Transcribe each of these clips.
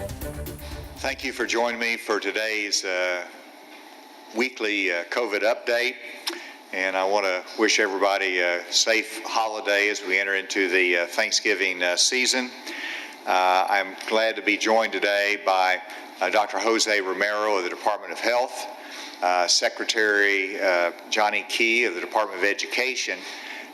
Thank you for joining me for today's weekly COVID update. And I want to wish everybody a safe holiday as we enter into the Thanksgiving season. I'm glad to be joined today by Dr. Jose Romero of the Department of Health, Secretary Johnny Key of the Department of Education,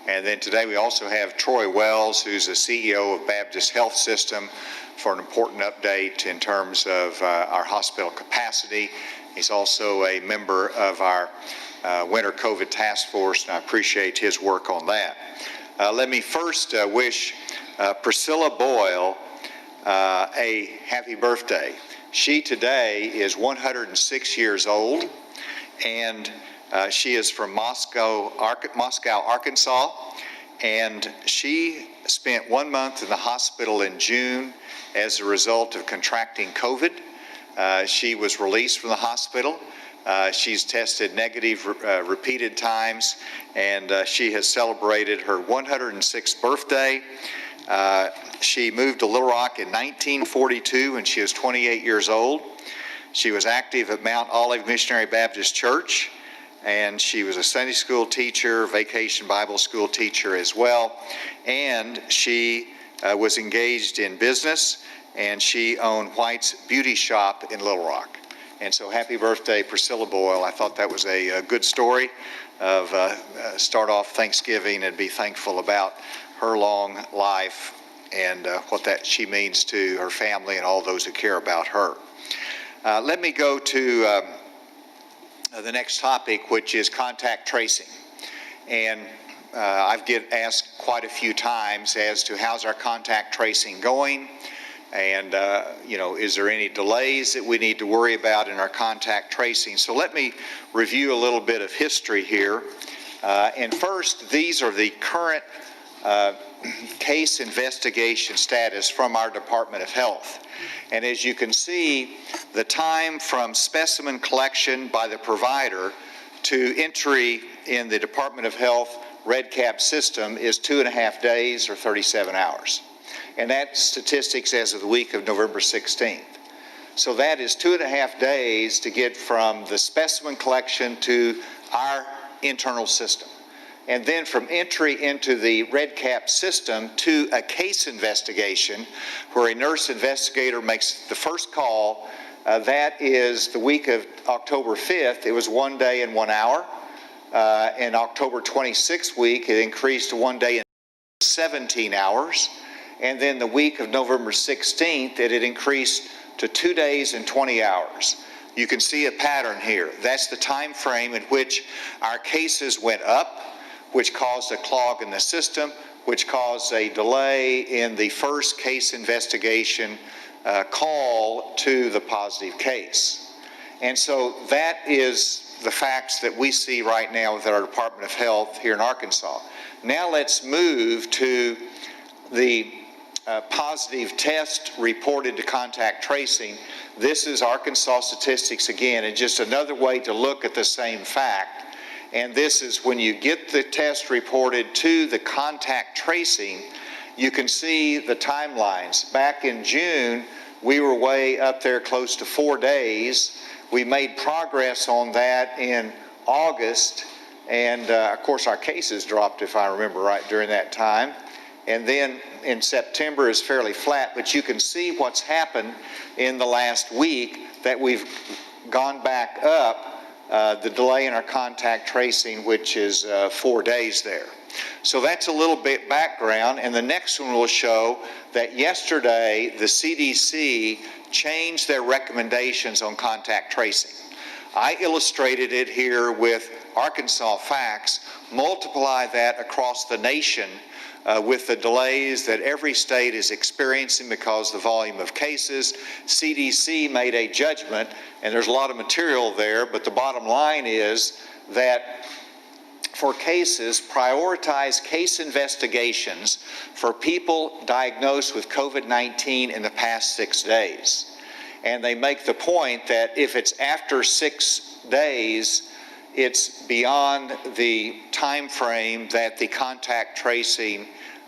and then today we also have Troy Wells, who's the CEO of Baptist Health System, for an important update in terms of our hospital capacity. He's also a member of our Winter COVID Task Force, and I appreciate his work on that. Let me first wish Priscilla Boyle a happy birthday. She today is 106 years old, and she is from Moscow, Arkansas, and she spent 1 month in the hospital in June as a result of contracting COVID. She was released from the hospital. She's tested negative repeated times, and she has celebrated her 106th birthday. She moved to Little Rock in 1942 when she was 28 years old. She was active at Mount Olive Missionary Baptist Church, and she was a Sunday school teacher, vacation Bible school teacher as well, and she was engaged in business, and she owned White's Beauty Shop in Little Rock. And so happy birthday, Priscilla Boyle. I thought that was a good story of start off Thanksgiving and be thankful about her long life and what that she means to her family and all those who care about her. Let me go to the next topic, which is contact tracing. And I've get asked quite a few times as to how's our contact tracing going, and is there any delays that we need to worry about in our contact tracing? So let me review a little bit of history here. And first, these are the current case investigation status from our Department of Health. And as you can see, the time from specimen collection by the provider to entry in the Department of Health REDCap system is 2.5 days or 37 hours. And that's statistics as of the week of November 16th. So that is 2.5 days to get from the specimen collection to our internal system. And then from entry into the REDCap system to a case investigation, where a nurse investigator makes the first call, that is the week of October 5th. It was 1 day and 1 hour. And October 26th week, it increased to 1 day and 17 hours. And then the week of November 16th, it had increased to 2 days and 20 hours. You can see a pattern here. That's the time frame in which our cases went up, which caused a clog in the system, which caused a delay in the first case investigation call to the positive case. And so that is the facts that we see right now with our Department of Health here in Arkansas. Now let's move to the positive test reported to contact tracing. This is Arkansas statistics again, and just another way to look at the same fact. And this is when you get the test reported to the contact tracing, you can see the timelines. Back in June, we were way up there close to 4 days. We made progress on that in August, and of course our cases dropped, if I remember right, during that time. And then in September is fairly flat, but you can see what's happened in the last week, that we've gone back up. The delay in our contact tracing, which is 4 days there. So that's a little bit background, and the next one will show that yesterday the CDC changed their recommendations on contact tracing. I illustrated it here with Arkansas facts. Multiply that across the nation with the delays that every state is experiencing because of the volume of cases. CDC made a judgment, and there's a lot of material there, but the bottom line is that for cases, prioritize case investigations for people diagnosed with COVID-19 in the past 6 days. And they make the point that if it's after 6 days, it's beyond the time frame that the contact tracing,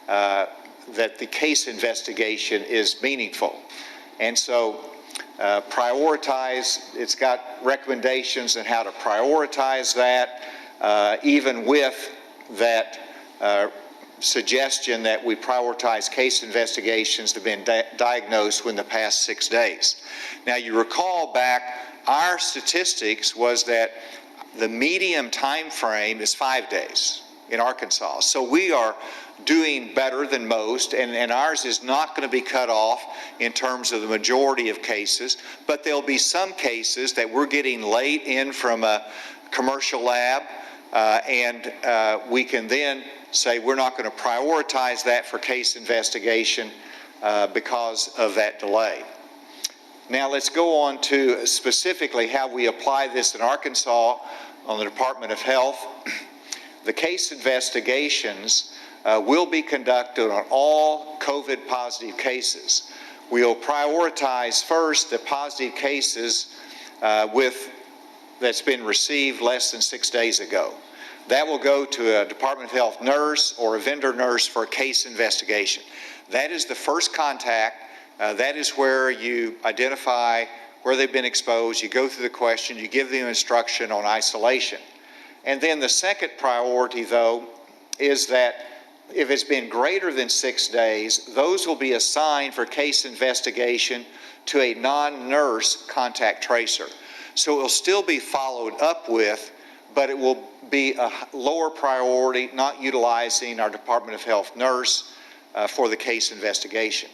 that the case investigation is meaningful. And so it's got recommendations on how to prioritize that, even with that suggestion that we prioritize case investigations that have been diagnosed within the past 6 days. Now, you recall back, our statistics was that the median time frame is 5 days in Arkansas. So we are doing better than most, and ours is not going to be cut off in terms of the majority of cases, but there'll be some cases that we're getting late in from a commercial lab, and we can then say we're not going to prioritize that for case investigation because of that delay. Now let's go on to specifically how we apply this in Arkansas on the Department of Health. The case investigations will be conducted on all COVID positive cases. We'll prioritize first the positive cases that's been received less than 6 days ago. That will go to a Department of Health nurse or a vendor nurse for a case investigation. That is the first contact. That is where you identify where they've been exposed. You go through the question. You give them instruction on isolation. And then the second priority, though, is that if it's been greater than 6 days, those will be assigned for case investigation to a non-nurse contact tracer. So it will still be followed up with, but it will be a lower priority, not utilizing our Department of Health nurse for the case investigation.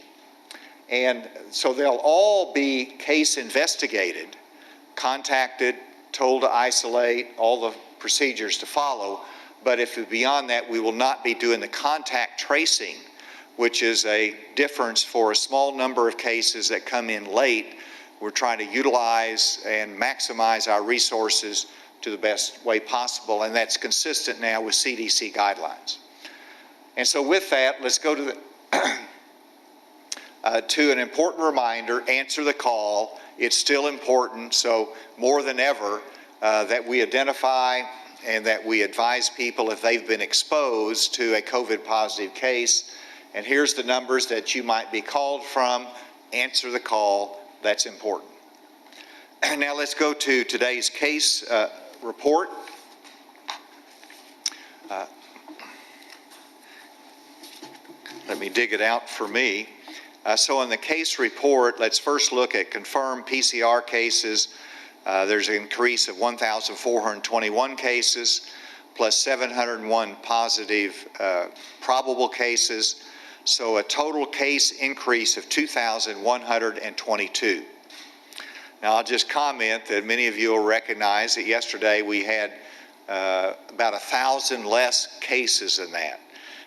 And so they'll all be case investigated, contacted, told to isolate, all the procedures to follow. But if it's beyond that, we will not be doing the contact tracing, which is a difference for a small number of cases that come in late. We're trying to utilize and maximize our resources to the best way possible, and that's consistent now with CDC guidelines. And so with that, let's go to the to an important reminder: answer the call. It's still important, so more than ever, that we identify and that we advise people if they've been exposed to a COVID positive case. And here's the numbers that you might be called from. Answer the call. That's important. Now let's go to today's case report. Let me dig it out for me. So in the case report, let's first look at confirmed PCR cases. There's an increase of 1,421 cases, plus 701 positive probable cases. So a total case increase of 2,122. Now I'll just comment that many of you will recognize that yesterday we had about 1,000 less cases than that.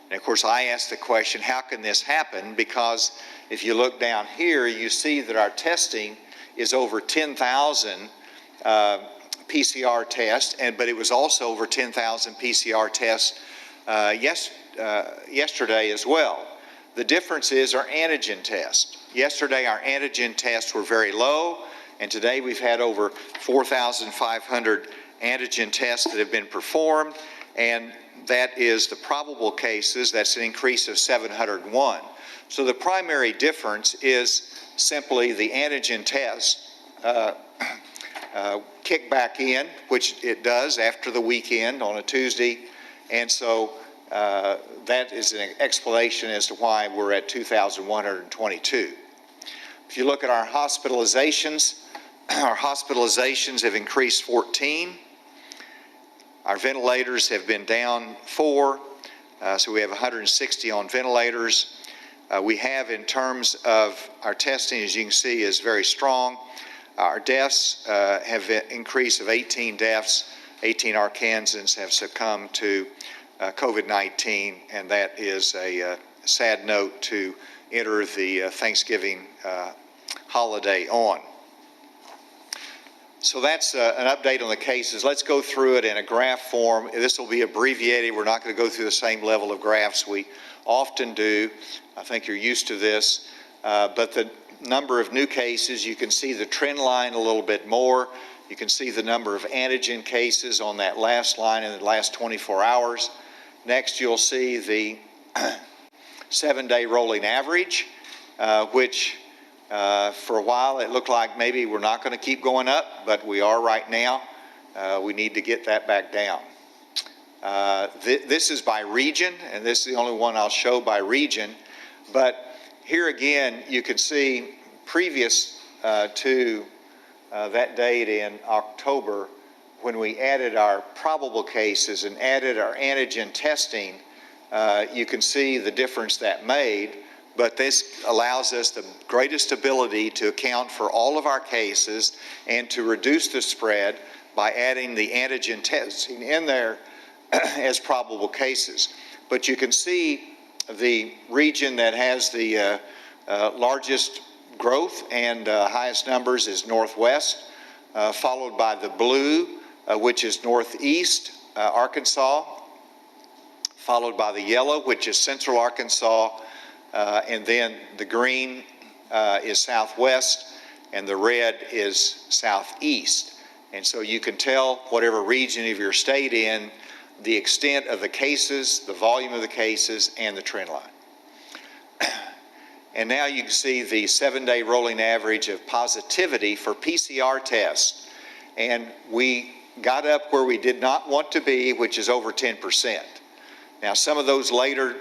And of course I asked the question, how can this happen? Because if you look down here, you see that our testing is over 10,000 PCR tests, but it was also over 10,000 PCR tests yesterday as well. The difference is our antigen test. Yesterday our antigen tests were very low, and today we've had over 4,500 antigen tests that have been performed, and that is the probable cases. That's an increase of 701. So the primary difference is simply the antigen test kick back in, which it does after the weekend on a Tuesday, and so that is an explanation as to why we're at 2,122. If you look at our hospitalizations have increased 14. Our ventilators have been down 4, so we have 160 on ventilators. We have, in terms of our testing, as you can see, is very strong. Our deaths have an increase of 18 deaths. 18 Arkansans have succumbed to COVID-19, and that is a sad note to enter the Thanksgiving holiday on. So that's an update on the cases. Let's go through it in a graph form. This will be abbreviated. We're not going to go through the same level of graphs we often do. I think you're used to this. But the number of new cases, you can see the trend line a little bit more. You can see the number of antigen cases on that last line in the last 24 hours. Next, you'll see the 7-day rolling average, which For a while, it looked like maybe we're not going to keep going up, but we are right now. We need to get that back down. This is by region, and this is the only one I'll show by region. But here again, you can see previous to that date in October, when we added our probable cases and added our antigen testing, you can see the difference that made. But this allows us the greatest ability to account for all of our cases and to reduce the spread by adding the antigen testing in there as probable cases. But you can see the region that has the largest growth and highest numbers is Northwest, followed by the blue, which is Northeast Arkansas, followed by the yellow, which is Central Arkansas, and then the green is Southwest, and the red is Southeast. And so you can tell whatever region of your state in, the extent of the cases, the volume of the cases, and the trend line. And now you can see the 7-day rolling average of positivity for PCR tests. And we got up where we did not want to be, which is over 10%. Now, some of those later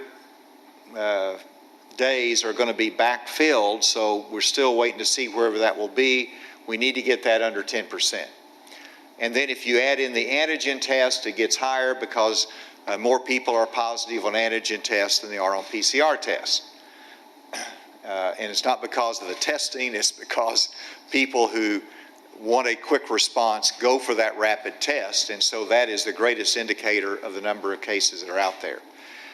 days are going to be backfilled, so we're still waiting to see wherever that will be. We need to get that under 10%. And then if you add in the antigen test, it gets higher because more people are positive on antigen tests than they are on PCR tests. And it's not because of the testing, it's because people who want a quick response go for that rapid test, and so that is the greatest indicator of the number of cases that are out there.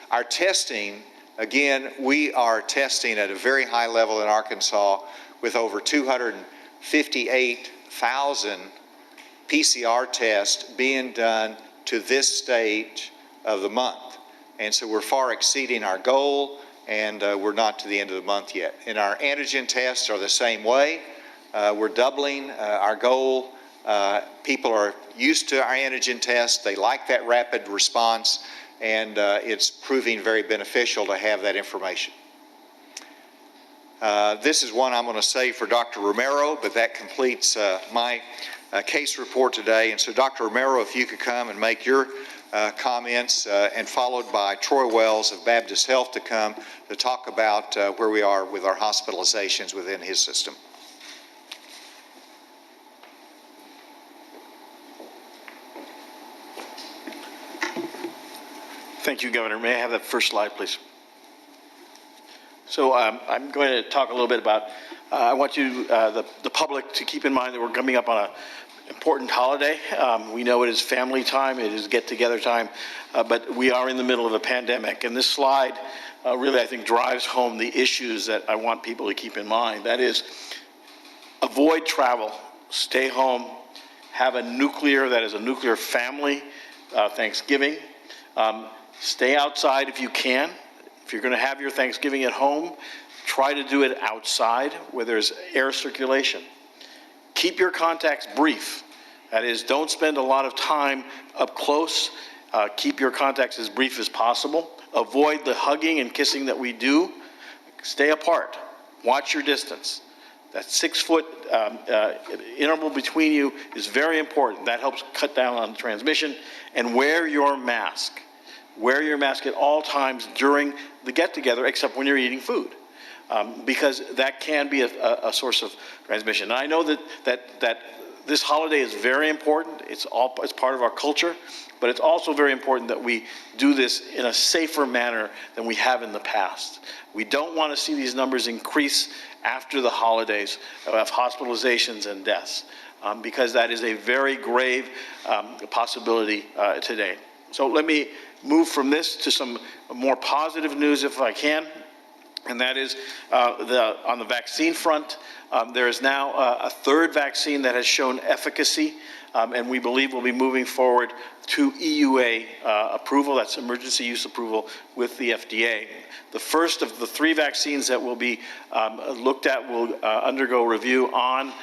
Our testing, again, we are testing at a very high level in Arkansas with over 258,000 PCR tests being done to this stage of the month. And so we're far exceeding our goal, and we're not to the end of the month yet. And our antigen tests are the same way. We're doubling our goal. People are used to our antigen tests. They like that rapid response, and it's proving very beneficial to have that information. This is one I'm going to save for Dr. Romero, but that completes my case report today. And so, Dr. Romero, if you could come and make your comments, and followed by Troy Wells of Baptist Health to come to talk about where we are with our hospitalizations within his system. Thank you, Governor. May I have that first slide, please? So I'm going to talk a little bit about, I want you, the public, to keep in mind that we're coming up on an important holiday. We know it is family time, it is get-together time, but we are in the middle of a pandemic. And this slide really, I think, drives home the issues that I want people to keep in mind. That is, avoid travel, stay home, have a nuclear family Thanksgiving. Stay outside if you can. If you're going to have your Thanksgiving at home, try to do it outside where there's air circulation. Keep your contacts brief. That is, don't spend a lot of time up close. Keep your contacts as brief as possible. Avoid the hugging and kissing that we do. Stay apart. Watch your distance. That 6-foot interval between you is very important. That helps cut down on transmission. And wear your mask. Wear your mask at all times during the get-together, except when you're eating food, because that can be a source of transmission. And I know that this holiday is very important. It's part of our culture, but it's also very important that we do this in a safer manner than we have in the past. We don't want to see these numbers increase after the holidays of hospitalizations and deaths, because that is a very grave possibility today. So let me move from this to some more positive news, if I can, and that is on the vaccine front. There is now a third vaccine that has shown efficacy, and we believe we'll be moving forward to EUA approval. That's emergency use approval with the FDA. The first of the 3 vaccines that will be looked at will undergo review on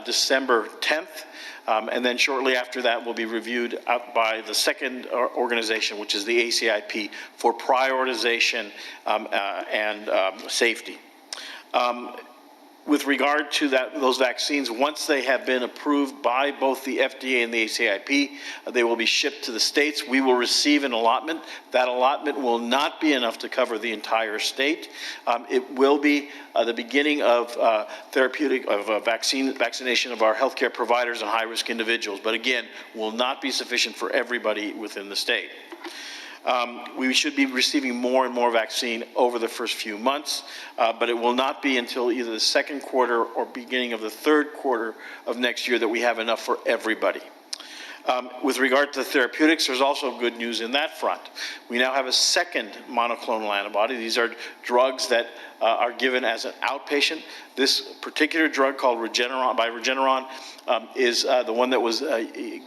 December 10th. And then shortly after that will be reviewed by the second organization, which is the ACIP, for prioritization and safety. with regard to those vaccines, once they have been approved by both the FDA and the ACIP, they will be shipped to the states. We will receive an allotment. That allotment will not be enough to cover the entire state. It will be the beginning of vaccination of our healthcare providers and high-risk individuals, but again, will not be sufficient for everybody within the state. We should be receiving more and more vaccine over the first few months, but it will not be until either the second quarter or beginning of the third quarter of next year that we have enough for everybody. With regard to therapeutics, there's also good news in that front. We now have a second monoclonal antibody. These are drugs that are given as an outpatient. This particular drug called Regeneron is the one that was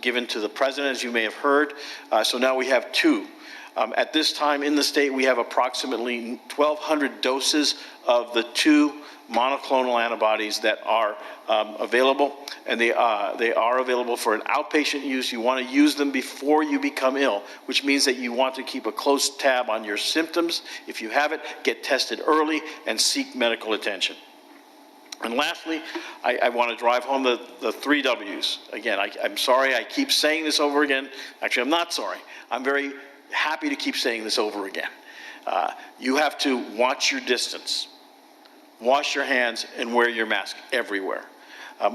given to the president, as you may have heard. So now we have two. At this time in the state, we have approximately 1,200 doses of the two monoclonal antibodies that are available, and they are available for an outpatient use. You want to use them before you become ill, which means that you want to keep a close tab on your symptoms. If you have it, get tested early and seek medical attention. And lastly, I want to drive home the 3 W's. Again, I'm sorry I keep saying this over again. Actually, I'm not sorry. I'm very happy to keep saying this over again. You have to watch your distance, wash your hands, and wear your mask everywhere.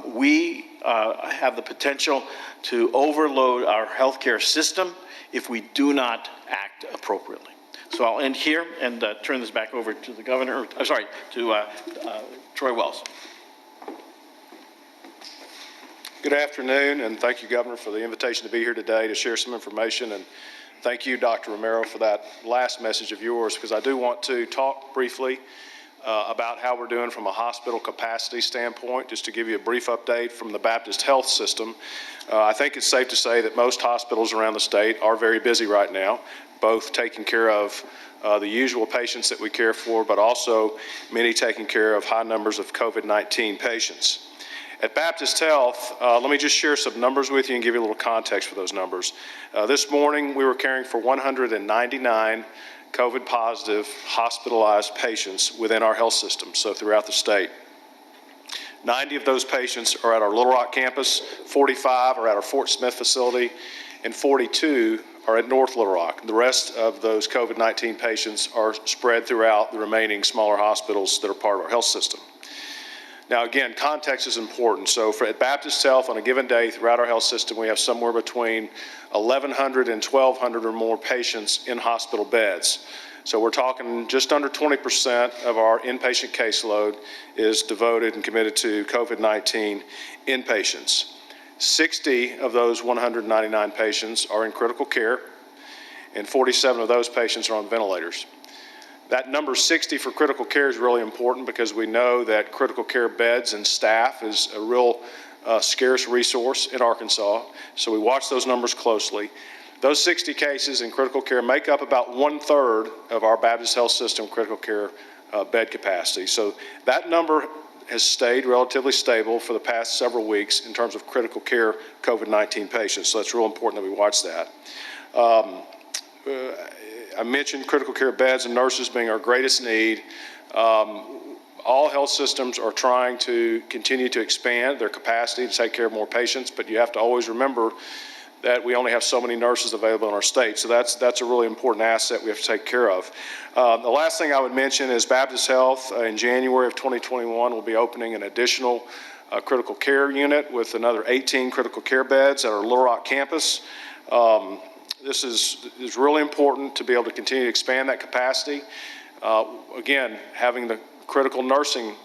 We have the potential to overload our healthcare system if we do not act appropriately. So I'll end here and turn this back over to the governor, to Troy Wells. Good afternoon, and thank you, Governor, for the invitation to be here today to share some information. And thank you, Dr. Romero, for that last message of yours, because I do want to talk briefly about how we're doing from a hospital capacity standpoint, just to give you a brief update from the Baptist Health System. I think it's safe to say that most hospitals around the state are very busy right now, both taking care of the usual patients that we care for, but also many taking care of high numbers of COVID-19 patients. At Baptist Health, let me just share some numbers with you and give you a little context for those numbers. This morning, we were caring for 199 COVID-positive hospitalized patients within our health system, so throughout the state. 90 of those patients are at our Little Rock campus, 45 are at our Fort Smith facility, and 42 are at North Little Rock. The rest of those COVID-19 patients are spread throughout the remaining smaller hospitals that are part of our health system. Now, again, context is important. So at Baptist Health, on a given day throughout our health system, we have somewhere between 1,100 and 1,200 or more patients in hospital beds. So we're talking just under 20% of our inpatient caseload is devoted and committed to COVID-19 inpatients. 60 of those 199 patients are in critical care, and 47 of those patients are on ventilators. That number 60 for critical care is really important because we know that critical care beds and staff is a real scarce resource in Arkansas, so we watch those numbers closely. Those 60 cases in critical care make up about 1/3 of our Baptist Health System critical care bed capacity. So that number has stayed relatively stable for the past several weeks in terms of critical care COVID-19 patients, so it's real important that we watch that. I mentioned critical care beds and nurses being our greatest need. All health systems are trying to continue to expand their capacity to take care of more patients, but you have to always remember that we only have so many nurses available in our state. So that's a really important asset we have to take care of. The last thing I would mention is Baptist Health in January of 2021 will be opening an additional critical care unit with another 18 critical care beds at our Little Rock campus. This is really important to be able to continue to expand that capacity. Again, having the critical nursing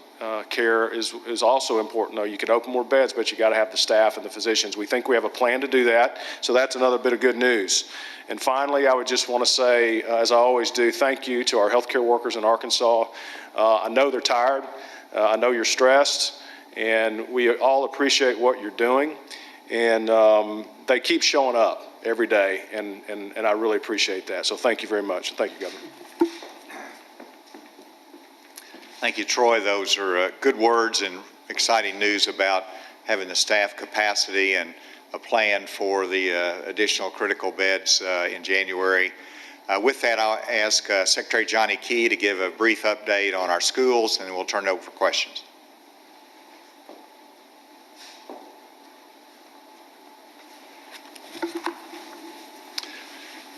care is also important, though. You could open more beds, but you got to have the staff and the physicians. We think we have a plan to do that, so that's another bit of good news. And finally, I would just want to say, as I always do, thank you to our healthcare workers in Arkansas. I know they're tired. I know you're stressed, and we all appreciate what you're doing. And they keep showing up every day, and I really appreciate that. So thank you very much. Thank you, Governor. Thank you, Troy. Those are good words and exciting news about having the staff capacity and a plan for the additional critical beds in January. With that, I'll ask Secretary Johnny Key to give a brief update on our schools, and then we'll turn it over for questions.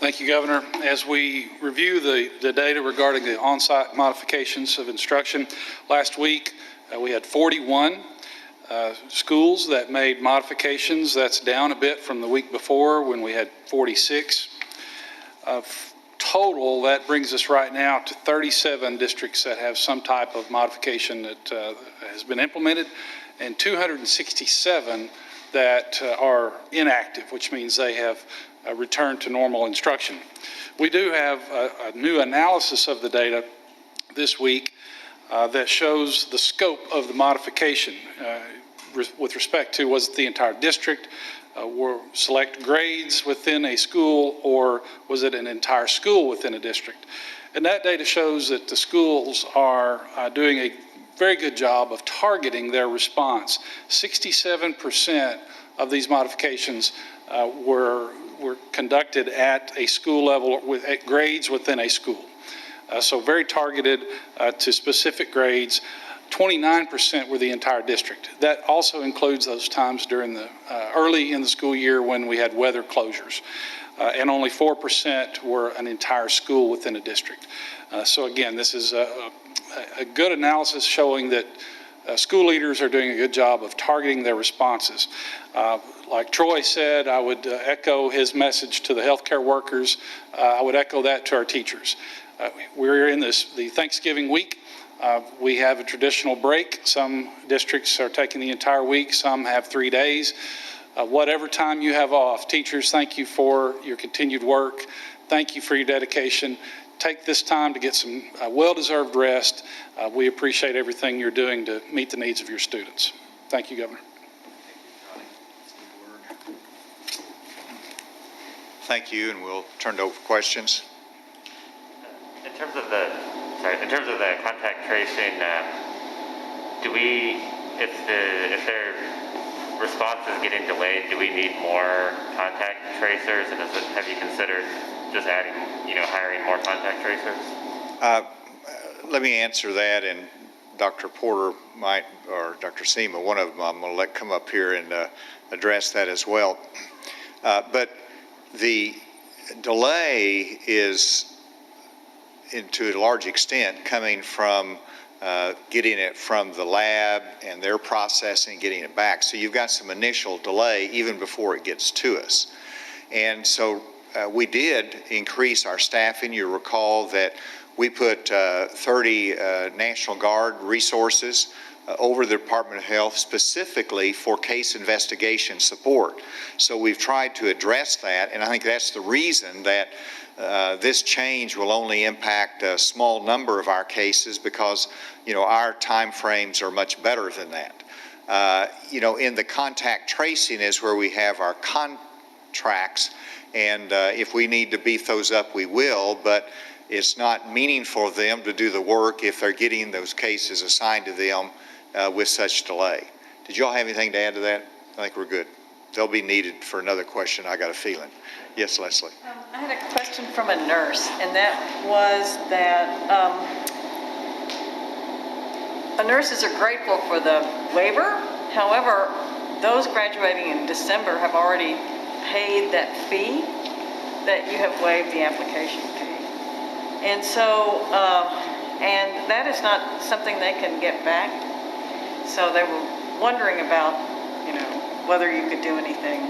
Thank you, Governor. As we review the data regarding the on-site modifications of instruction, last week we had 41 schools that made modifications. That's down a bit from the week before when we had 46. Total, that brings us right now to 37 districts that have some type of modification that has been implemented, and 267 that are inactive, which means they have returned to normal instruction. We do have a new analysis of the data this week that shows the scope of the modification with respect to, was it the entire district, were select grades within a school, or was it an entire school within a district? And that data shows that the schools are doing a very good job of targeting their response. 67% of these modifications were conducted at a school level at grades within a school. So very targeted to specific grades. 29% were the entire district. That also includes those times during the early in the school year when we had weather closures. And only 4% were an entire school within a district. So again, this is a good analysis showing that school leaders are doing a good job of targeting their responses. Like Troy said, I would echo his message to the healthcare workers. I would echo that to our teachers. We're in the Thanksgiving week. We have a traditional break. Some districts are taking the entire week. Some have 3 days. Whatever time you have off, teachers, thank you for your continued work. Thank you for your dedication. Take this time to get some well-deserved rest. We appreciate everything you're doing to meet the needs of your students. Thank you, Governor. Thank you, and we'll turn it over for questions. In terms of the contact tracing, if their response is getting delayed, do we need more contact tracers? And have you considered just adding, hiring more contact tracers? Let me answer that, and Dr. Porter might, or Dr. Seema, one of them, I'm going to let come up here and address that as well. But the delay is, to a large extent, coming from getting it from the lab and their processing, getting it back. So you've got some initial delay even before it gets to us. And so we did increase our staffing. You recall that we put 30 National Guard resources over the Department of Health specifically for case investigation support. So we've tried to address that, and I think that's the reason that this change will only impact a small number of our cases, because our time frames are much better than that. In the contact tracing is where we have our contracts, and if we need to beef those up, we will, but it's not meaningful for them to do the work if they're getting those cases assigned to them with such delay. Did you all have anything to add to that? I think we're good. They'll be needed for another question, I got a feeling. Yes, Leslie. I had a question from a nurse, and that was that nurses are grateful for the waiver. However, those graduating in December have already paid that fee, that you have waived the application fee. And so, and that is not something they can get back. So they were wondering about, whether you could do anything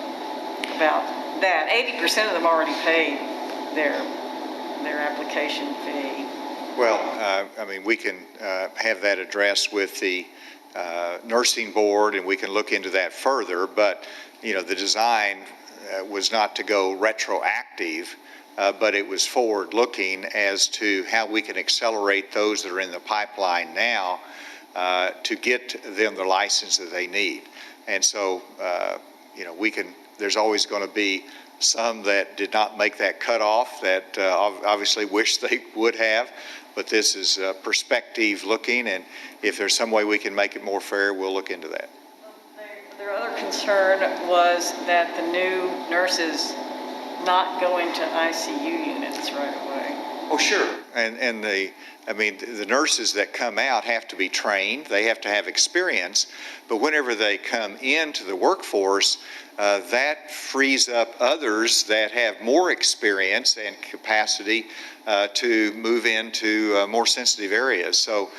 about that. 80% of them already paid their application fee. Well, we can have that addressed with the nursing board, and we can look into that further, but, the design was not to go retroactive, but it was forward-looking as to how we can accelerate those that are in the pipeline now to get them the license that they need. And so, there's always going to be some that did not make that cutoff that obviously wish they would have, but this is perspective looking, and if there's some way we can make it more fair, we'll look into that. Their other concern was that the new nurses not going to ICU units right away. Oh, sure. And the nurses that come out have to be trained. They have to have experience. But whenever they come into the workforce, that frees up others that have more experience and capacity to move into more sensitive areas. So,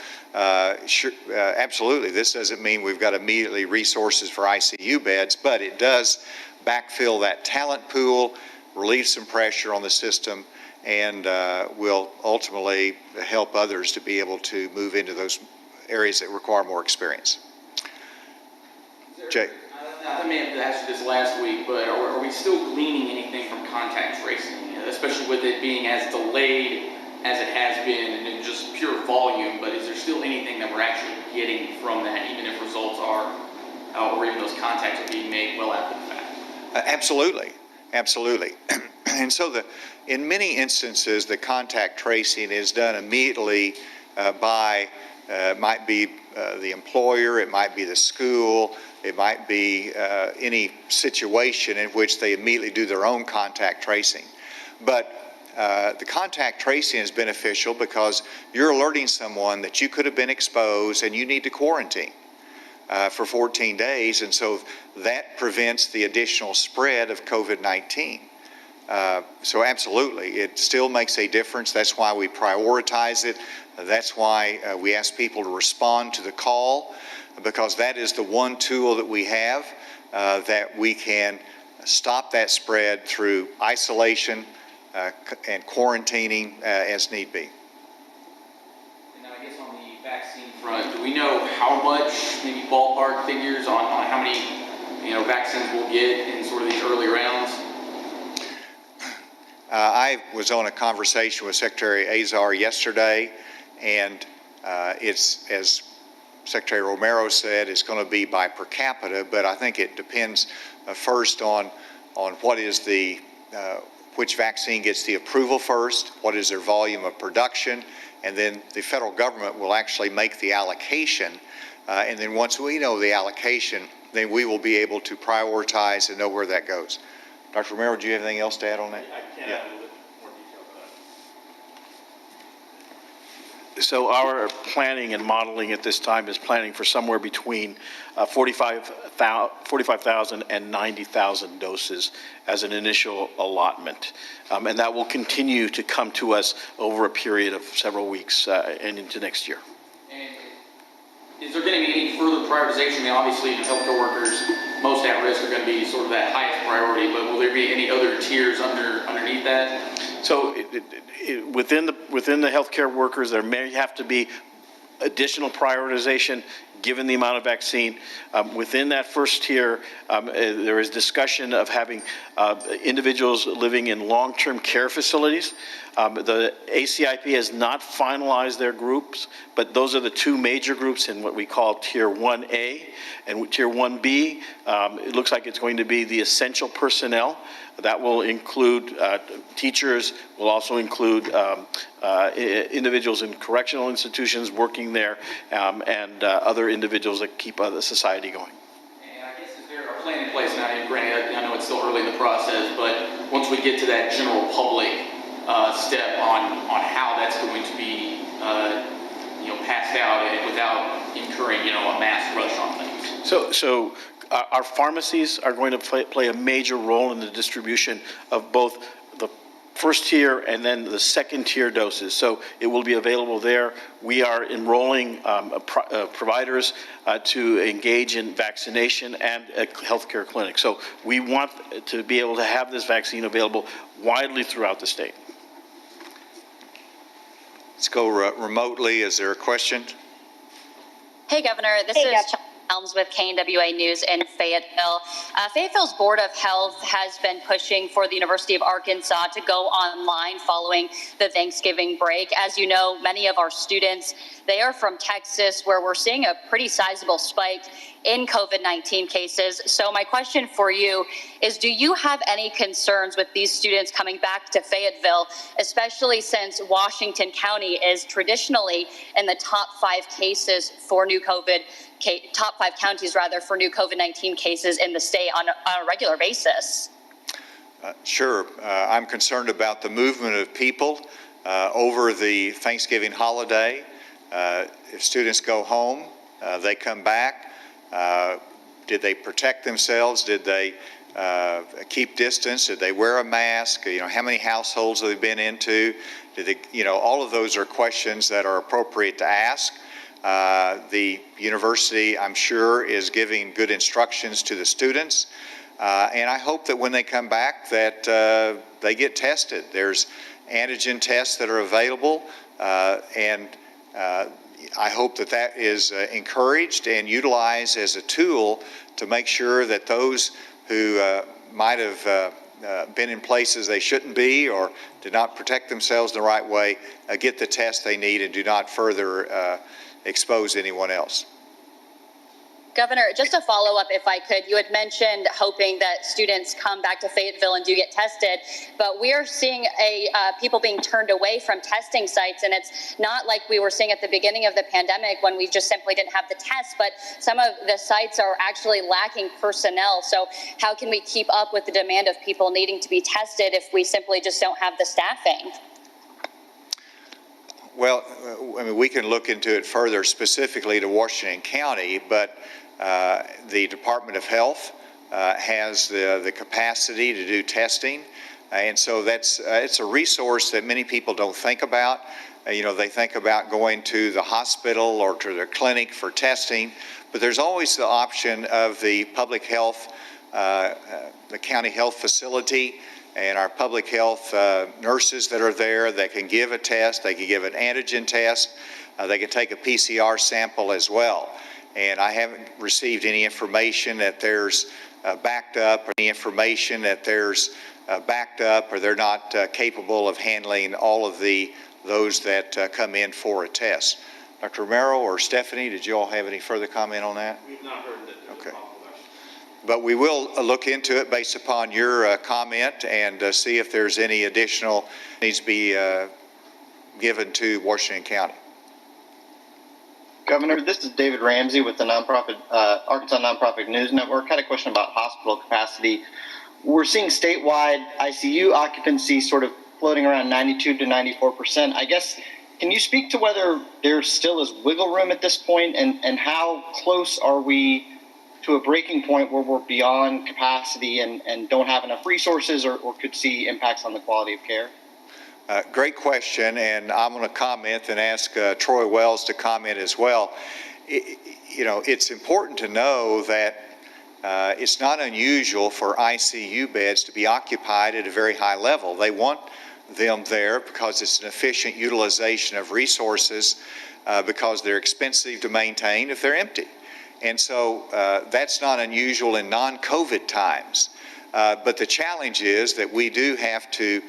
sure, absolutely, this doesn't mean we've got immediately resources for ICU beds, but it does backfill that talent pool, relieve some pressure on the system, and will ultimately help others to be able to move into those areas that require more experience. Jay? I may have asked you this last week, but are we still gleaning anything from contact tracing, especially with it being as delayed as it has been and in just pure volume, but is there still anything that we're actually getting from that, even if results are, or even those contacts are being made well after the fact? Absolutely, absolutely. And so in many instances, the contact tracing is done immediately by, might be the employer, it might be the school, it might be any situation in which they immediately do their own contact tracing. But the contact tracing is beneficial because you're alerting someone that you could have been exposed and you need to quarantine for 14 days, and so that prevents the additional spread of COVID-19. So absolutely, it still makes a difference. That's why we prioritize it. That's why we ask people to respond to the call, because that is the one tool that we have that we can stop that spread through isolation and quarantining as need be. And I guess on the vaccine front, do we know how much, maybe ballpark figures on how many vaccines we'll get in sort of these early rounds? I was on a conversation with Secretary Azar yesterday, and it's, as Secretary Romero said, it's going to be by per capita, but I think it depends first on what is the which vaccine gets the approval first, what is their volume of production, and then the federal government will actually make the allocation. And then once we know the allocation, then we will be able to prioritize and know where that goes. Dr. Romero, do you have anything else to add on that? I can add a little bit more detail to that. So our planning and modeling at this time is planning for somewhere between 45,000 and 90,000 doses as an initial allotment. And that will continue to come to us over a period of several weeks and into next year. And is there going to be any further prioritization? I mean, obviously, healthcare workers most at risk are going to be sort of that highest priority, but will there be any other tiers underneath that? So within the healthcare workers, there may have to be additional prioritization given the amount of vaccine. Within that first tier, there is discussion of having individuals living in long-term care facilities. The ACIP has not finalized their groups, but those are the two major groups in what we call Tier 1A and Tier 1B. It looks like it's going to be the essential personnel. That will include teachers, will also include individuals in correctional institutions working there, and other individuals that keep the society going. And I guess is there a plan in place now? Granted, I know it's still early in the process, but once we get to that general public step on how that's going to be passed out and without incurring a mass rush on things. So our pharmacies are going to play a major role in the distribution of both the first tier and then the second tier doses. So it will be available there. We are enrolling providers to engage in vaccination and healthcare clinics. So we want to be able to have this vaccine available widely throughout the state. Let's go remotely. Is there a question? Hey, Governor. This is Helms with KNWA News in Fayetteville. Fayetteville's Board of Health has been pushing for the University of Arkansas to go online following the Thanksgiving break. As you know, many of our students, they are from Texas, where we're seeing a pretty sizable spike in COVID-19 cases. So my question for you is, do you have any concerns with these students coming back to Fayetteville, especially since Washington County is traditionally in the top 5 cases for new top 5 counties rather for new COVID-19 cases in the state on a regular basis? Sure. I'm concerned about the movement of people over the Thanksgiving holiday. If students go home, they come back. Did they protect themselves? Did they keep distance? Did they wear a mask? How many households have they been into? Did they, all of those are questions that are appropriate to ask. The university, I'm sure, is giving good instructions to the students. And I hope that when they come back that they get tested. There's antigen tests that are available, and I hope that that is encouraged and utilized as a tool to make sure that those who might have been in places they shouldn't be or did not protect themselves the right way get the test they need and do not further expose anyone else. Governor, just a follow up, if I could. You had mentioned hoping that students come back to Fayetteville and do get tested, but we are seeing people being turned away from testing sites, and it's not like we were seeing at the beginning of the pandemic when we just simply didn't have the tests, but some of the sites are actually lacking personnel. So how can we keep up with the demand of people needing to be tested if we simply just don't have the staffing? Well, I mean, we can look into it further specifically to Washington County, but the Department of Health has the capacity to do testing, and so it's a resource that many people don't think about. They think about going to the hospital or to their clinic for testing, but there's always the option of the public health, the county health facility, and our public health nurses that are there that can give a test. They can give an antigen test. They can take a PCR sample as well. And I haven't received any information that there's backed up, or any information that there's backed up, or they're not capable of handling all of those that come in for a test. Dr. Romero or Stephanie, did you all have any further comment on that? We've not heard that. Okay. But we will look into it based upon your comment and see if there's any additional needs to be given to Washington County. Governor, this is David Ramsey with the nonprofit Arkansas Nonprofit News Network. Had a question about hospital capacity. We're seeing statewide ICU occupancy sort of floating around 92 to 94%. I guess, can you speak to whether there still is wiggle room at this point, and how close are we to a breaking point where we're beyond capacity and don't have enough resources or could see impacts on the quality of care? Great question, and I'm going to comment and ask Troy Wells to comment as well. It's important to know that it's not unusual for ICU beds to be occupied at a very high level. They want them there because it's an efficient utilization of resources because they're expensive to maintain if they're empty. And so that's not unusual in non-COVID times. But the challenge is that we do have to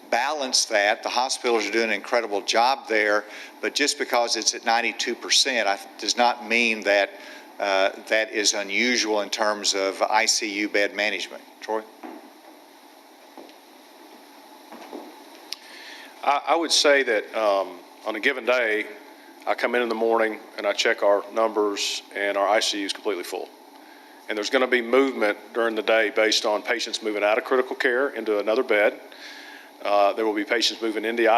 balance that. The hospitals are doing an incredible job there, but just because it's at 92% does not mean that that is unusual in terms of ICU bed management. Troy? I would say that on a given day, I come in the morning and I check our numbers, and our ICU is completely full. And there's going to be movement during the day based on patients moving out of critical care into another bed. There will be patients moving into the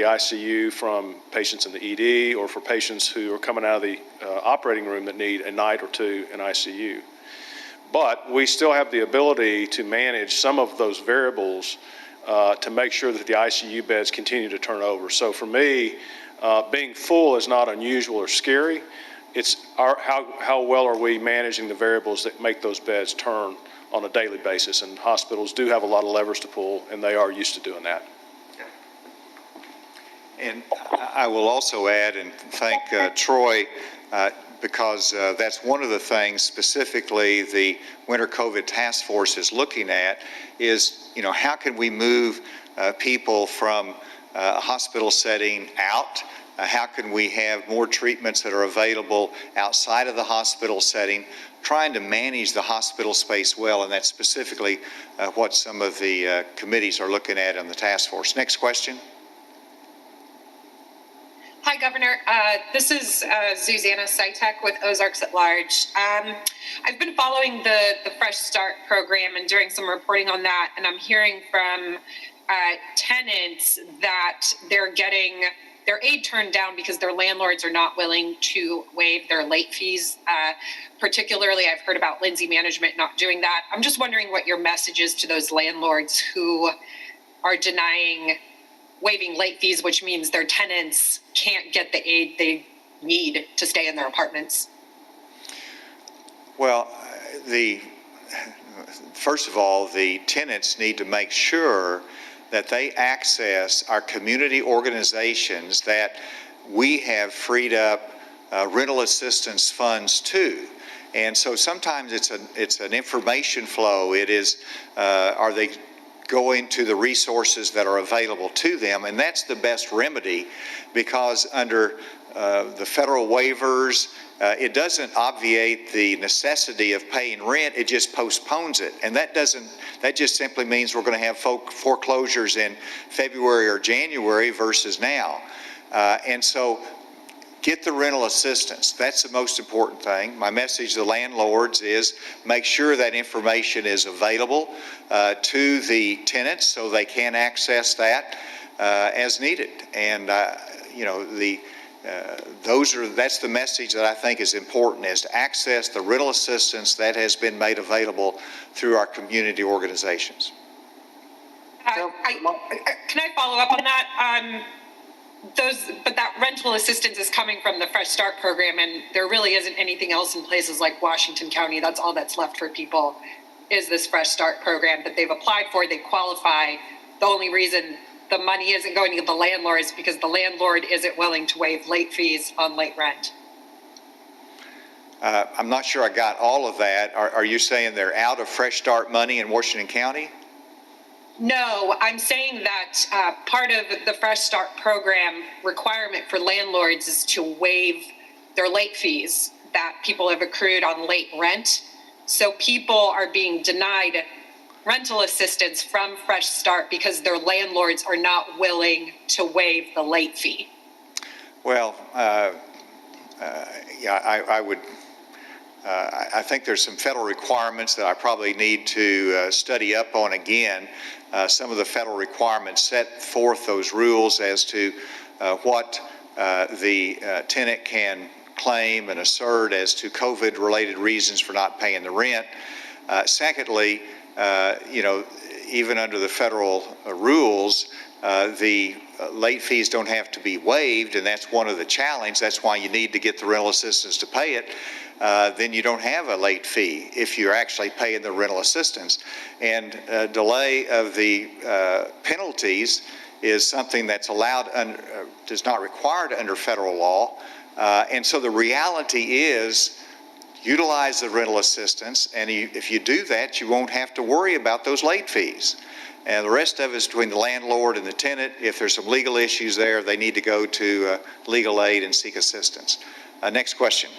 ICU from patients in the ED, or for patients who are coming out of the operating room that need a night or two in ICU. But we still have the ability to manage some of those variables to make sure that the ICU beds continue to turn over. So for me, being full is not unusual or scary. It's how well are we managing the variables that make those beds turn on a daily basis, and hospitals do have a lot of levers to pull, and they are used to doing that. And I will also add and thank Troy because that's one of the things specifically the Winter COVID Task Force is looking at is, how can we move people from a hospital setting out? How can we have more treatments that are available outside of the hospital setting, trying to manage the hospital space well, and that's specifically what some of the committees are looking at in the task force. Next question. Hi, Governor. This is Zuzanna Sitek with Ozarks at Large. I've been following the Fresh Start program and doing some reporting on that, and I'm hearing from tenants that they're getting their aid turned down because their landlords are not willing to waive their late fees. Particularly, I've heard about Lindsay Management not doing that. I'm just wondering what your message is to those landlords who are denying waiving late fees, which means their tenants can't get the aid they need to stay in their apartments. Well, first of all, the tenants need to make sure that they access our community organizations that we have freed up rental assistance funds to. And so sometimes it's an information flow. It is, are they going to the resources that are available to them? And that's the best remedy, because under the federal waivers, it doesn't obviate the necessity of paying rent, it just postpones it. And that just simply means we're going to have foreclosures in February or January versus now. And so get the rental assistance. That's the most important thing. My message to the landlords is make sure that information is available to the tenants so they can access that as needed. And, you know, that's the message that I think is important, is to access the rental assistance that has been made available through our community organizations. Can I follow up on that? But that rental assistance is coming from the Fresh Start program, and there really isn't anything else in places like Washington County. That's all that's left for people is this Fresh Start program that they've applied for. They qualify. The only reason the money isn't going to the landlord is because the landlord isn't willing to waive late fees on late rent. I'm not sure I got all of that. Are you saying they're out of Fresh Start money in Washington County? No, I'm saying that part of the Fresh Start program requirement for landlords is to waive their late fees that people have accrued on late rent. So people are being denied rental assistance from Fresh Start because their landlords are not willing to waive the late fee. Well, yeah, I would. I think there's some federal requirements that I probably need to study up on again. Some of the federal requirements set forth those rules as to what the tenant can claim and assert as to COVID-related reasons for not paying the rent. Secondly, you know, even under the federal rules, the late fees don't have to be waived, and that's one of the challenges. That's why you need to get the rental assistance to pay it. Then you don't have a late fee if you're actually paying the rental assistance. And delay of the penalties is something that's allowed, is not required under federal law. And so the reality is, utilize the rental assistance, and if you do that, you won't have to worry about those late fees. And the rest of it is between the landlord and the tenant. If there's some legal issues there, they need to go to legal aid and seek assistance. Next question.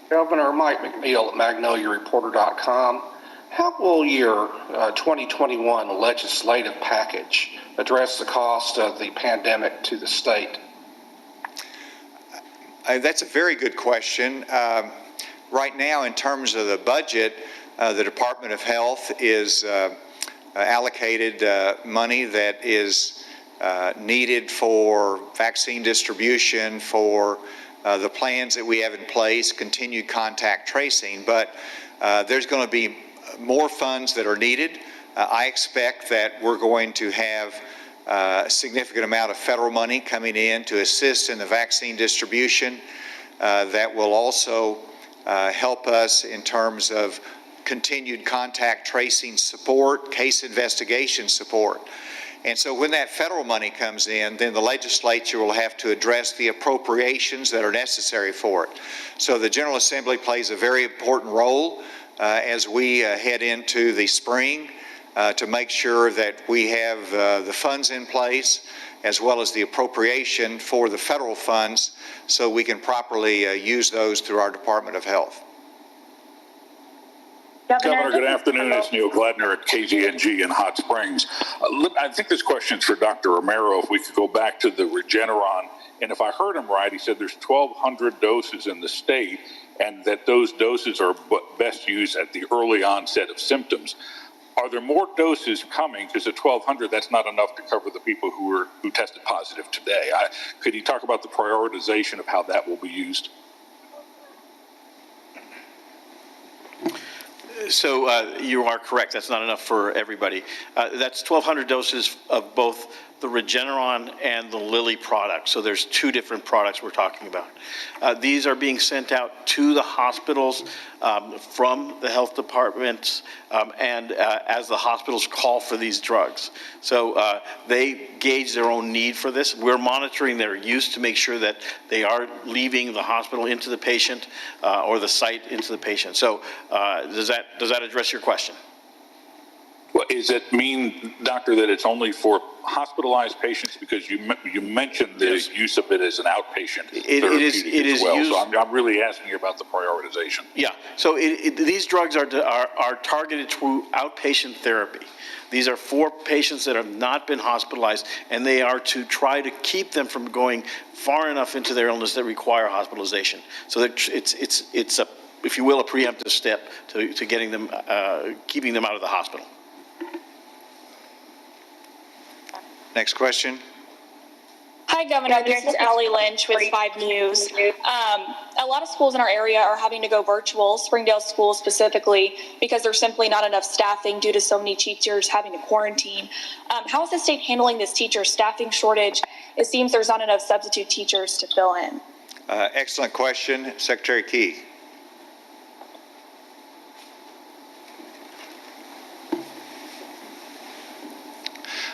Governor Mike McNeil at MagnoliaReporter.com. How will your 2021 legislative package address the cost of the pandemic to the state? That's a very good question. Right now, in terms of the budget, the Department of Health is allocated money that is needed for vaccine distribution, for the plans that we have in place, continued contact tracing, but there's going to be more funds that are needed. I expect that we're going to have a significant amount of federal money coming in to assist in the vaccine distribution that will also help us in terms of continued contact tracing support, case investigation support. And so when that federal money comes in, then the legislature will have to address the appropriations that are necessary for it. So the General Assembly plays a very important role as we head into the spring to make sure that we have the funds in place as well as the appropriation for the federal funds so we can properly use those through our Department of Health. Governor, good afternoon. It's Neil Gladner at KZNG in Hot Springs. I think this question's for Dr. Romero. If we could go back to the Regeneron, and if I heard him right, he said there's 1,200 doses in the state, and that those doses are best used at the early onset of symptoms. Are there more doses coming? Because at 1,200, that's not enough to cover the people who tested positive today. Could you talk about the prioritization of how that will be used? So you are correct. That's not enough for everybody. That's 1,200 doses of both the Regeneron and the Lilly product. So there's two different products we're talking about. These are being sent out to the hospitals from the health departments and as the hospitals call for these drugs. So they gauge their own need for this. We're monitoring their use to make sure that they are leaving the hospital into the patient or the site into the patient. So does that address your question? Well, does it mean, doctor, that it's only for hospitalized patients? Because you mentioned the use of it as an outpatient therapeutic as well. So I'm really asking you about the prioritization. Yeah. So these drugs are targeted to outpatient therapy. These are for patients that have not been hospitalized, and they are to try to keep them from going far enough into their illness that require hospitalization. So that it's a, if you will, a preemptive step to getting them, keeping them out of the hospital. Next question. Hi, Governor. This is Allie Lynch with 5 News. A lot of schools in our area are having to go virtual, Springdale schools specifically, because there's simply not enough staffing due to so many teachers having to quarantine. How is the state handling this teacher staffing shortage? It seems there's not enough substitute teachers to fill in. Excellent question. Secretary Key.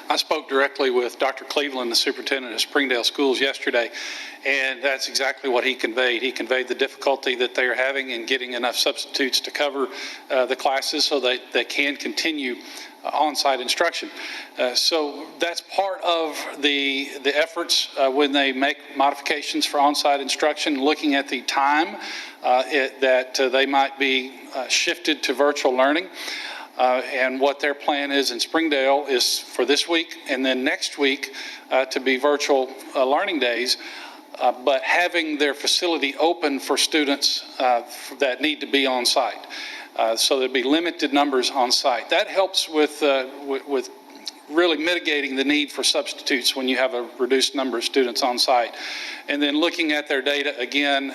I spoke directly with Dr. Cleveland, the superintendent of Springdale Schools, yesterday, and that's exactly what he conveyed. He conveyed the difficulty that they are having in getting enough substitutes to cover the classes so that they can continue on-site instruction. So that's part of the efforts when they make modifications for on-site instruction, looking at the time that they might be shifted to virtual learning. And what their plan is in Springdale is for this week and then next week to be virtual learning days, but having their facility open for students that need to be on site. So there'll be limited numbers on site. That helps with really mitigating the need for substitutes when you have a reduced number of students on site. And then looking at their data again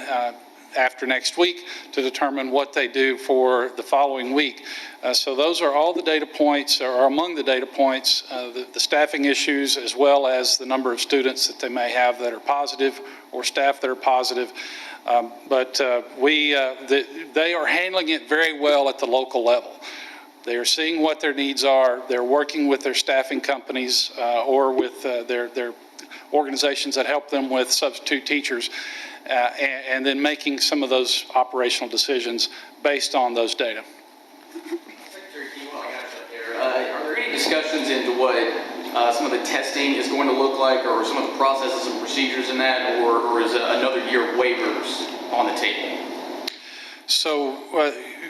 after next week to determine what they do for the following week. So those are all the data points, or among the data points, the staffing issues, as well as the number of students that they may have that are positive or staff that are positive. But they are handling it very well at the local level. They are seeing what their needs are. They're working with their staffing companies or with their organizations that help them with substitute teachers. And then making some of those operational decisions based on those data. Secretary Key, while I got you up there, are there any discussions into what some of the testing is going to look like, or some of the processes and procedures in that, or is another year of waivers on the table? So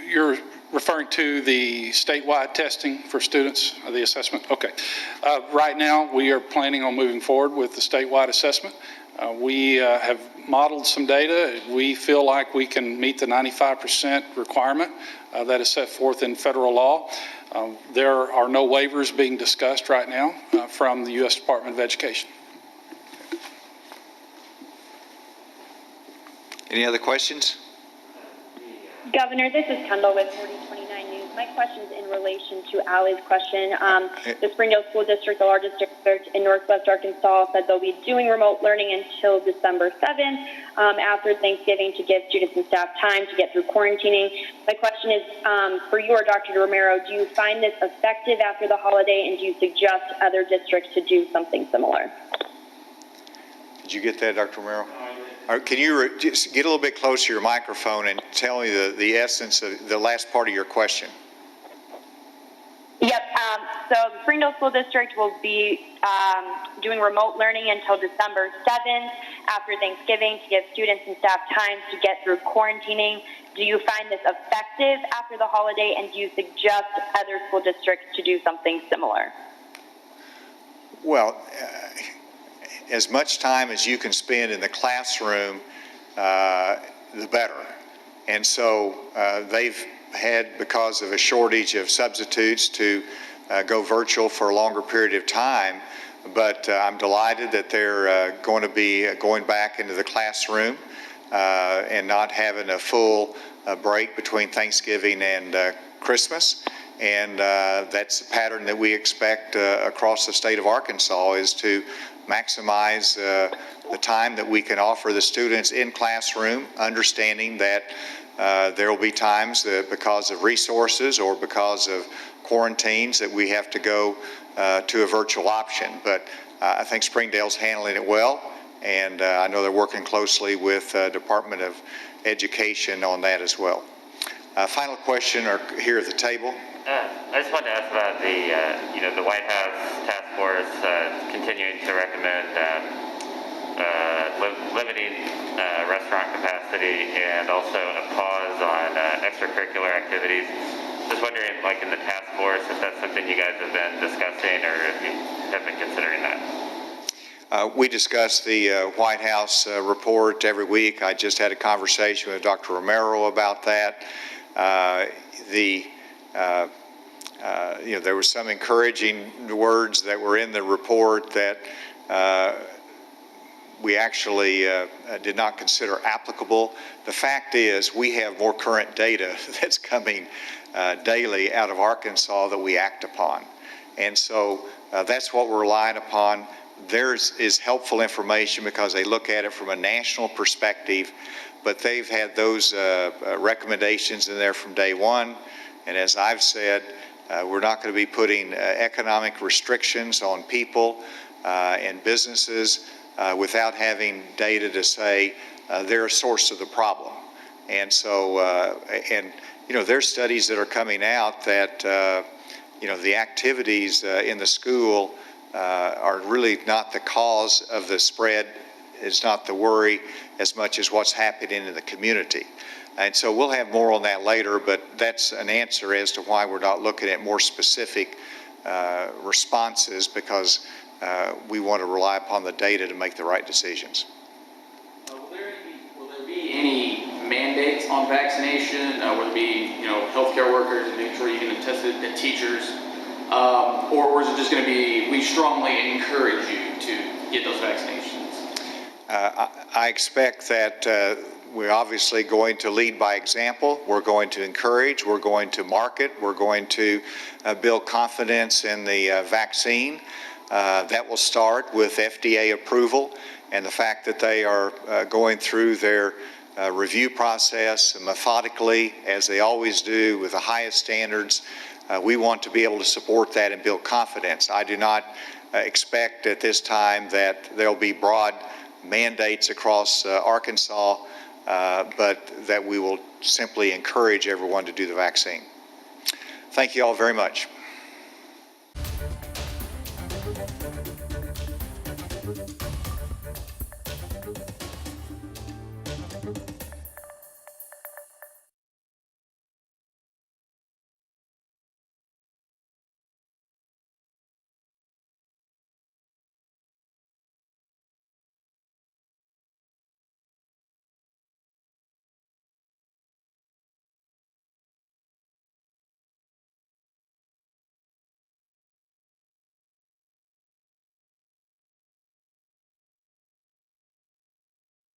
you're referring to the statewide testing for students, the assessment? Okay. Right now, we are planning on moving forward with the statewide assessment. We have modeled some data. We feel like we can meet the 95% requirement that is set forth in federal law. There are no waivers being discussed right now from the U.S. Department of Education. Any other questions? Governor, this is Kendall with 4029 News. My question is in relation to Allie's question. The Springdale School District, the largest district in Northwest Arkansas, said they'll be doing remote learning until December 7th after Thanksgiving to give students and staff time to get through quarantining. My question is for you or Dr. Romero, do you find this effective after the holiday, and do you suggest other districts to do something similar? Did you get that, Dr. Romero? Can you just get a little bit closer to your microphone and tell me the essence of the last part of your question? Yep. So the Springdale School District will be doing remote learning until December 7th after Thanksgiving to give students and staff time to get through quarantining. Do you find this effective after the holiday, and do you suggest other school districts to do something similar? Well, as much time as you can spend in the classroom, the better. And so they've had, because of a shortage of substitutes, to go virtual for a longer period of time. But I'm delighted that they're going to be going back into the classroom and not having a full break between Thanksgiving and Christmas. And that's a pattern that we expect across the state of Arkansas, is to maximize the time that we can offer the students in classroom, understanding that there will be times that because of resources or because of quarantines that we have to go to a virtual option. But I think Springdale's handling it well, and I know they're working closely with Department of Education on that as well. Final question here at the table. I just wanted to ask about the White House task force continuing to recommend limiting restaurant capacity and also a pause on extracurricular activities. Just wondering, like in the task force, if that's something you guys have been discussing or if you have been considering that. We discuss the White House report every week. I just had a conversation with Dr. Romero about that. There were some encouraging words that were in the report that we actually did not consider applicable. The fact is, we have more current data that's coming daily out of Arkansas that we act upon. And so that's what we're relying upon. Theirs is helpful information because they look at it from a national perspective, but they've had those recommendations in there from day one. And as I've said, we're not going to be putting economic restrictions on people and businesses without having data to say they're a source of the problem. And so, there's studies that are coming out that, the activities in the school are really not the cause of the spread. It's not the worry as much as what's happening in the community. And so we'll have more on that later, but that's an answer as to why we're not looking at more specific responses, because we want to rely upon the data to make the right decisions. Will there be any mandates on vaccination? Will there be, healthcare workers and make sure you can test the teachers? Or is it just going to be, we strongly encourage you to get those vaccinations? I expect that we're obviously going to lead by example. We're going to encourage. We're going to market. We're going to build confidence in the vaccine. That will start with FDA approval and the fact that they are going through their review process methodically, as they always do, with the highest standards. We want to be able to support that and build confidence. I do not expect at this time that there'll be broad mandates across Arkansas, but that we will simply encourage everyone to do the vaccine. Thank you all very much.